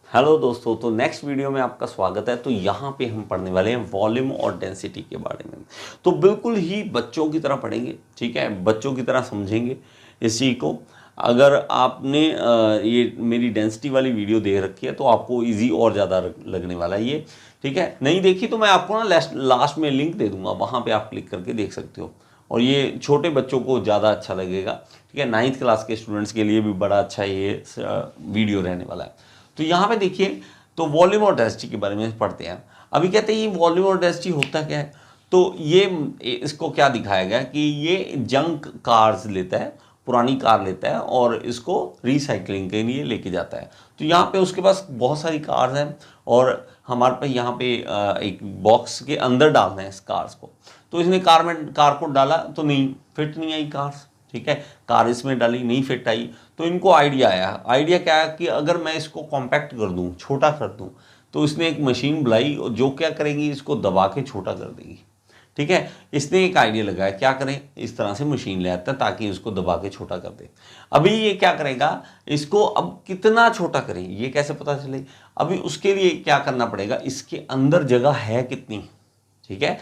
Hello दोस्तों, तो next video में आपका स्वागत है। तो यहाँ पे हम पढ़ने वाले हैं वॉल्यूम और डेंसिटी के बारे में। तो बिल्कुल ही बच्चों की तरह पढ़ेंगे, ठीक है, बच्चों की तरह समझेंगे इस चीज़ को। अगर आपने ये मेरी डेंसिटी वाली वीडियो देख रखी है तो आपको इजी और ज़्यादा लगने वाला है ये, ठीक है। नहीं देखी तो मैं आपको ना लास्ट में लिंक दे दूंगा, वहाँ पर आप क्लिक करके देख सकते हो। और ये छोटे बच्चों को ज़्यादा अच्छा लगेगा, ठीक है। 9th क्लास के स्टूडेंट्स के लिए भी बड़ा अच्छा ये वीडियो रहने वाला है। तो यहाँ पे देखिए, तो वॉल्यूम और डेंसिटी के बारे में पढ़ते हैं। अभी कहते हैं ये वॉल्यूम और डेंसिटी होता क्या है। तो ये इसको क्या दिखाया गया कि ये जंक कार्स लेता है, पुरानी कार लेता है और इसको रिसाइकलिंग के लिए लेके जाता है। तो यहाँ पे उसके पास बहुत सारी कार्स हैं और हमारे पे यहाँ पे एक बॉक्स के अंदर डालना है इस कार्स को। तो इसने कार को डाला तो नहीं फिट नहीं आई कार्स, ठीक है। कार इसमें डाली नहीं फिट आई। तो इनको आइडिया आया। आइडिया क्या है कि अगर मैं इसको कॉम्पैक्ट कर दूं, छोटा कर दूं, तो इसने एक मशीन बुलाई जो क्या करेगी, इसको दबा के छोटा कर देगी, ठीक है। इसने एक आइडिया लगाया, क्या करें, इस तरह से मशीन ले आता है ताकि इसको दबा के छोटा कर दे। अभी ये क्या करेगा, इसको अब कितना छोटा करें ये कैसे पता चले। अभी उसके लिए क्या करना पड़ेगा, इसके अंदर जगह है कितनी, ठीक है,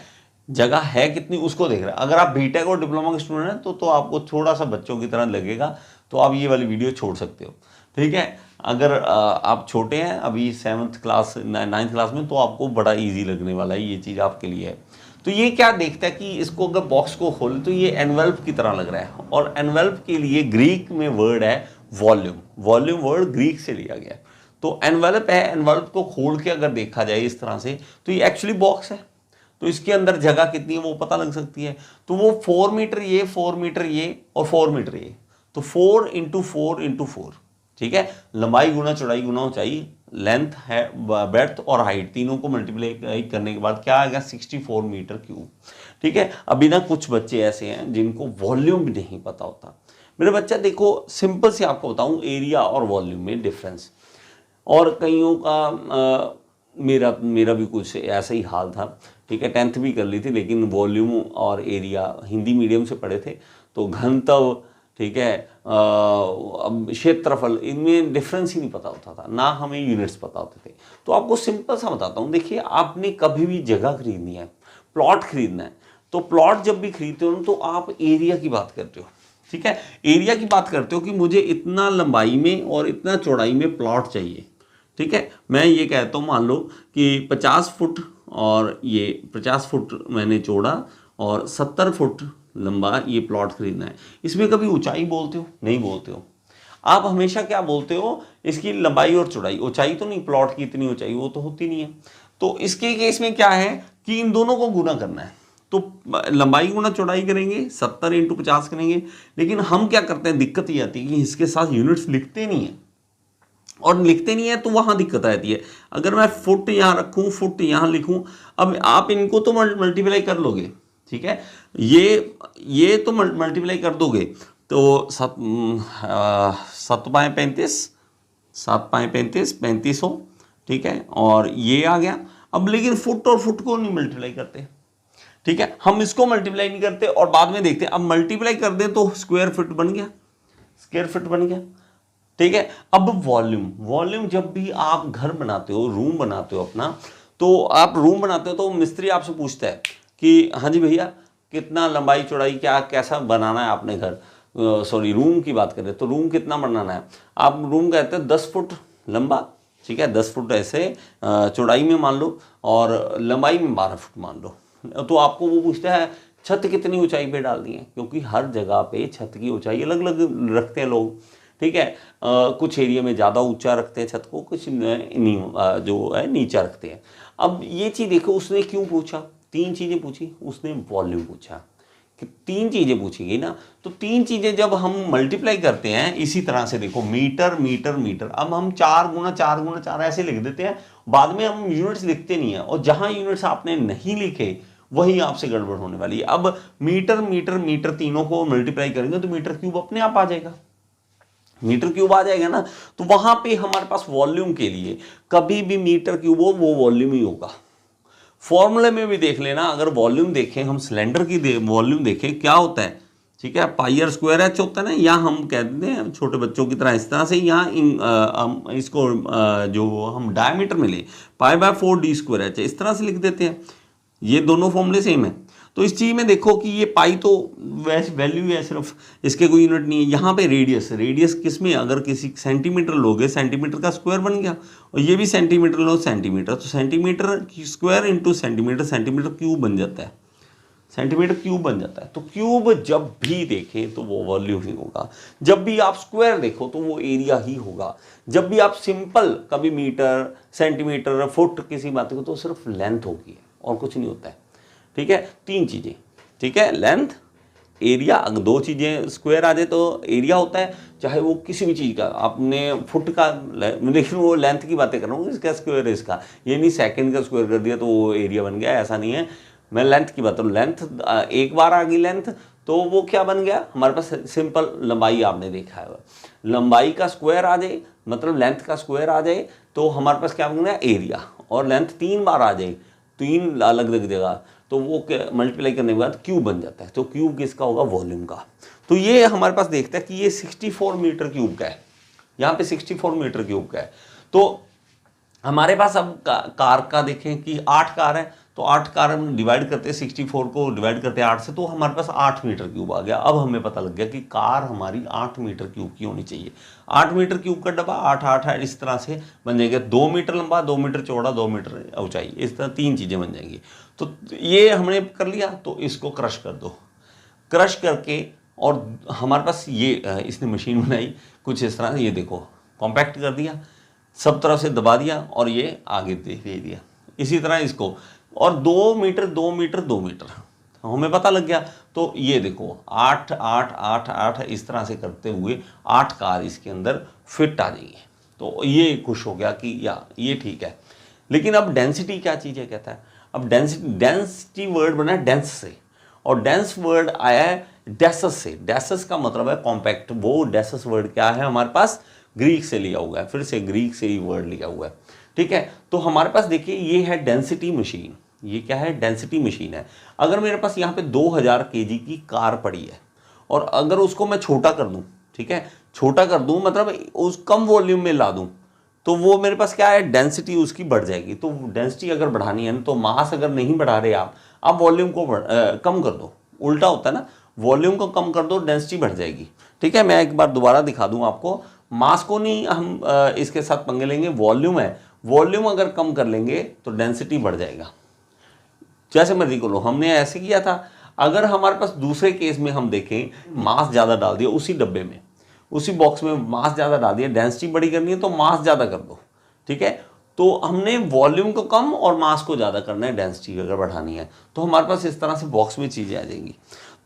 जगह है कितनी उसको देख रहा है। अगर आप बीटेक और डिप्लोमा के स्टूडेंट हैं तो आपको थोड़ा सा बच्चों की तरह लगेगा, तो आप ये वाली वीडियो छोड़ सकते हो, ठीक है। अगर आप छोटे हैं अभी 7th क्लास 9th क्लास में, तो आपको बड़ा इजी लगने वाला है, ये चीज़ आपके लिए है। तो ये क्या देखता है कि इसको अगर बॉक्स को खोले तो ये एनवेल्प की तरह लग रहा है, और एनवेल्प के लिए ग्रीक में वर्ड है वॉल्यूम। वॉल्यूम वर्ड ग्रीक से लिया गया है। तो एनवेल्प है, एनवेल्प को खोल के अगर देखा जाए इस तरह से तो ये एक्चुअली बॉक्स है। तो इसके अंदर जगह कितनी है वो पता लग सकती है। तो वो 4 मीटर ये, 4 मीटर ये और 4 मीटर ये, तो 4 इंटू 4 इंटू 4, ठीक है। लंबाई गुना चौड़ाई गुना ऊंचाई, लेंथ है, ब्रेड्थ और हाइट, तीनों को मल्टीप्लाई करने के बाद क्या आएगा, 64 मीटर क्यूब, ठीक है। अभी ना कुछ बच्चे ऐसे हैं जिनको वॉल्यूम भी नहीं पता होता। मेरे बच्चा देखो, सिंपल से आपको बताऊं एरिया और वॉल्यूम में डिफरेंस। और कईयों का मेरा भी कुछ ऐसा ही हाल था, ठीक है। 10th भी कर ली थी, लेकिन वॉल्यूम और एरिया हिंदी मीडियम से पढ़े थे, तो घनत्व, ठीक है, अब क्षेत्रफल, इनमें डिफरेंस ही नहीं पता होता था, ना हमें यूनिट्स पता होते थे। तो आपको सिंपल सा बताता हूँ, देखिए आपने कभी भी जगह खरीदनी है, प्लॉट खरीदना है, तो प्लॉट जब भी खरीदते हो तो आप एरिया की बात करते हो, ठीक है। एरिया की बात करते हो कि मुझे इतना लंबाई में और इतना चौड़ाई में प्लॉट चाहिए, ठीक है। मैं ये कहता हूँ, मान लो कि 50 फुट और ये 50 फुट मैंने चौड़ा और 70 फुट लंबा ये प्लॉट खरीदना है। इसमें कभी ऊंचाई बोलते हो? नहीं बोलते हो। आप हमेशा क्या बोलते हो, इसकी लंबाई और चौड़ाई। ऊंचाई तो नहीं, प्लॉट की इतनी ऊंचाई वो तो होती नहीं है। तो इसके केस में क्या है कि इन दोनों को गुना करना है। तो लंबाई गुना चौड़ाई करेंगे, 70 इंटू 50 करेंगे। लेकिन हम क्या करते हैं, दिक्कत ये आती है कि इसके साथ यूनिट्स लिखते नहीं है, और लिखते नहीं है तो वहां दिक्कत आती है। अगर मैं फुट यहाँ रखूं, फुट यहाँ लिखूं, अब आप इनको तो मल्टीप्लाई कर लोगे, ठीक है। ये तो मल्टीप्लाई कर दोगे, तो 7 पाए 35, 7 पाए 35, 3500, ठीक है। और ये आ गया। अब लेकिन फुट और फुट को नहीं मल्टीप्लाई करते, ठीक है। हम इसको मल्टीप्लाई नहीं करते और बाद में देखते हैं। अब मल्टीप्लाई कर दें तो स्क्वायर फुट बन गया, स्क्वायर फुट बन गया, ठीक है। अब वॉल्यूम जब भी आप घर बनाते हो, रूम बनाते हो अपना, तो आप रूम बनाते हो तो मिस्त्री आपसे पूछता है कि हाँ जी भैया कितना लंबाई चौड़ाई क्या कैसा बनाना है आपने घर, सॉरी रूम की बात करें तो रूम कितना बनाना है। आप रूम कहते हैं 10 फुट लंबा, ठीक है, 10 फुट ऐसे चौड़ाई में मान लो और लंबाई में 12 फुट मान लो। तो आपको वो पूछता है छत कितनी ऊंचाई पे डालनी है, क्योंकि हर जगह पे छत की ऊंचाई अलग अलग रखते हैं लोग, ठीक है। कुछ एरिया में ज़्यादा ऊंचा रखते हैं छत को, कुछ जो है नीचा रखते हैं। अब ये चीज़ देखो, उसने क्यों पूछा, 3 चीज़ें पूछी, उसने वॉल्यूम पूछा कि 3 चीज़ें पूछी गई ना। तो 3 चीज़ें जब हम मल्टीप्लाई करते हैं इसी तरह से, देखो मीटर मीटर मीटर, अब हम 4 गुना 4 गुना 4 ऐसे लिख देते हैं, बाद में हम यूनिट्स लिखते नहीं है, और जहाँ यूनिट्स आपने नहीं लिखे वही आपसे गड़बड़ होने वाली है। अब मीटर मीटर मीटर तीनों को मल्टीप्लाई करेंगे तो मीटर क्यूब अपने आप आ जाएगा, मीटर क्यूब आ जाएगा ना। तो वहां पे हमारे पास वॉल्यूम के लिए कभी भी मीटर क्यूब हो वो वॉल्यूम ही होगा। फॉर्मूले में भी देख लेना, अगर वॉल्यूम देखें हम, सिलेंडर की वॉल्यूम देखें क्या होता है, ठीक है। पाई आर स्क्वायर एच होता है ना, यहाँ हम कहते हैं छोटे बच्चों की तरह इस तरह से, यहाँ हम इसको जो हम डायमीटर में ले pi by 4 D square H इस तरह से लिख देते हैं। ये दोनों फॉर्मूले सेम है। तो इस चीज़ में देखो कि ये पाई तो वैसे वैल्यू है, सिर्फ इसके कोई यूनिट नहीं है। यहाँ पे रेडियस किस में, अगर किसी सेंटीमीटर लोगे सेंटीमीटर का स्क्वायर बन गया, और ये भी सेंटीमीटर लो सेंटीमीटर, तो centimetre square into centimetre, centimetre cube बन जाता है, सेंटीमीटर क्यूब बन जाता है। तो क्यूब जब भी देखें तो वो वॉल्यूम ही होगा, जब भी आप स्क्वायर देखो तो वो एरिया ही होगा, जब भी आप सिंपल कभी मीटर सेंटीमीटर फुट किसी बात को तो सिर्फ लेंथ होगी और कुछ नहीं होता है। ठीक है, 3 चीज़ें, ठीक है, लेंथ एरिया। अगर 2 चीज़ें स्क्वायर आ जाए तो एरिया होता है, चाहे वो किसी भी चीज़ का, आपने फुट का, लेकिन वो लेंथ की बातें कर रहा हूँ, इसका स्क्वायर इसका, ये नहीं सेकंड का स्क्वायर कर दिया तो वो एरिया बन गया, ऐसा नहीं है। मैं लेंथ की बात करूँ, लेंथ एक बार आ गई लेंथ तो वो क्या बन गया हमारे पास, सिंपल लंबाई आपने देखा है, लंबाई का स्क्वायर आ जाए मतलब लेंथ का स्क्वायर आ जाए तो हमारे पास क्या बन गया एरिया। और लेंथ 3 बार आ जाए, 3 अलग अलग जगह, तो वो मल्टीप्लाई करने के बाद क्यूब बन जाता है। तो क्यूब किसका होगा, वॉल्यूम का। तो ये हमारे पास देखते हैं कि ये 64 मीटर क्यूब का है, यहाँ पे 64 मीटर क्यूब का है। तो हमारे पास अब कार का देखें कि 8 कार है, तो 8 कार हम डिवाइड करते हैं, 64 को डिवाइड करते हैं 8 से, तो हमारे पास 8 मीटर क्यूब आ गया। अब हमें पता लग गया कि कार हमारी 8 मीटर क्यूब की होनी चाहिए। 8 मीटर क्यूब का डब्बा 8 8 8 इस तरह से बन जाएगा, 2 मीटर लंबा, 2 मीटर चौड़ा, 2 मीटर ऊंचाई, इस तरह 3 चीज़ें बन जाएंगी। तो ये हमने कर लिया, तो इसको क्रश कर दो, क्रश करके, और हमारे पास ये इसने मशीन बनाई कुछ इस तरह से, ये देखो कॉम्पैक्ट कर दिया, सब तरफ से दबा दिया और ये आगे दे दिया। इसी तरह इसको, और 2 मीटर 2 मीटर 2 मीटर हमें पता लग गया। तो ये देखो 8 8 8 8 इस तरह से करते हुए 8 कार इसके अंदर फिट आ जाएंगे। तो ये खुश हो गया कि या ये ठीक है। लेकिन अब डेंसिटी क्या चीज़ है, कहता है अब डेंसिटी वर्ड बना है डेंस से, और डेंस वर्ड आया है डेसस से। डेसस का मतलब है कॉम्पैक्ट। वो डेसस वर्ड क्या है हमारे पास, ग्रीक से लिया हुआ है, फिर से ग्रीक से ही वर्ड लिया हुआ है। ठीक है, तो हमारे पास देखिए ये है डेंसिटी मशीन। ये क्या है, डेंसिटी मशीन है। अगर मेरे पास यहाँ पे 2000 kg की कार पड़ी है, और अगर उसको मैं छोटा कर दूँ, ठीक है, छोटा कर दूँ मतलब उस कम वॉल्यूम में ला दूँ, तो वो मेरे पास क्या है, डेंसिटी उसकी बढ़ जाएगी। तो डेंसिटी अगर बढ़ानी है ना, तो मास अगर नहीं बढ़ा रहे आप वॉल्यूम को कम कर दो, उल्टा होता है ना, वॉल्यूम को कम कर दो, डेंसिटी बढ़ जाएगी। ठीक है, मैं एक बार दोबारा दिखा दूं आपको, मास को नहीं हम इसके साथ पंगे लेंगे, वॉल्यूम है, वॉल्यूम अगर कम कर लेंगे तो डेंसिटी बढ़ जाएगा। जैसे मर्जी को लो, हमने ऐसे किया था। अगर हमारे पास दूसरे केस में हम देखें, मास ज़्यादा डाल दिया उसी डब्बे में, उसी बॉक्स में मास ज़्यादा डाल दिया, डेंसिटी बड़ी करनी है तो मास ज़्यादा कर दो। ठीक है, तो हमने वॉल्यूम को कम और मास को ज़्यादा करना है, डेंसिटी अगर बढ़ानी है, तो हमारे पास इस तरह से बॉक्स में चीज़ें आ जाएंगी।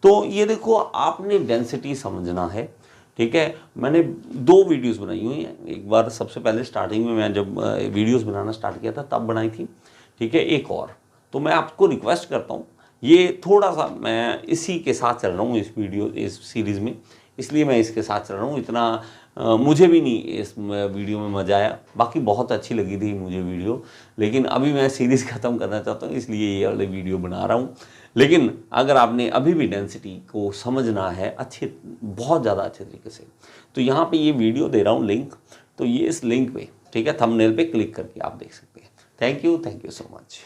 तो ये देखो, आपने डेंसिटी समझना है। ठीक है, मैंने 2 वीडियोस बनाई हुई हैं। एक बार सबसे पहले स्टार्टिंग में मैं जब वीडियोस बनाना स्टार्ट किया था तब बनाई थी। ठीक है, एक और, तो मैं आपको रिक्वेस्ट करता हूँ, ये थोड़ा सा मैं इसी के साथ चल रहा हूँ इस सीरीज़ में, इसलिए मैं इसके साथ चल रहा हूँ। इतना मुझे भी नहीं इस वीडियो में मज़ा आया, बाकी बहुत अच्छी लगी थी मुझे वीडियो, लेकिन अभी मैं सीरीज़ ख़त्म करना चाहता हूँ, इसलिए ये वाले वीडियो बना रहा हूँ। लेकिन अगर आपने अभी भी डेंसिटी को समझना है अच्छे, बहुत ज़्यादा अच्छे तरीके से, तो यहाँ पे ये वीडियो दे रहा हूँ लिंक, तो ये इस लिंक पे, ठीक है, थंबनेल पे क्लिक करके आप देख सकते हैं। Thank you so much.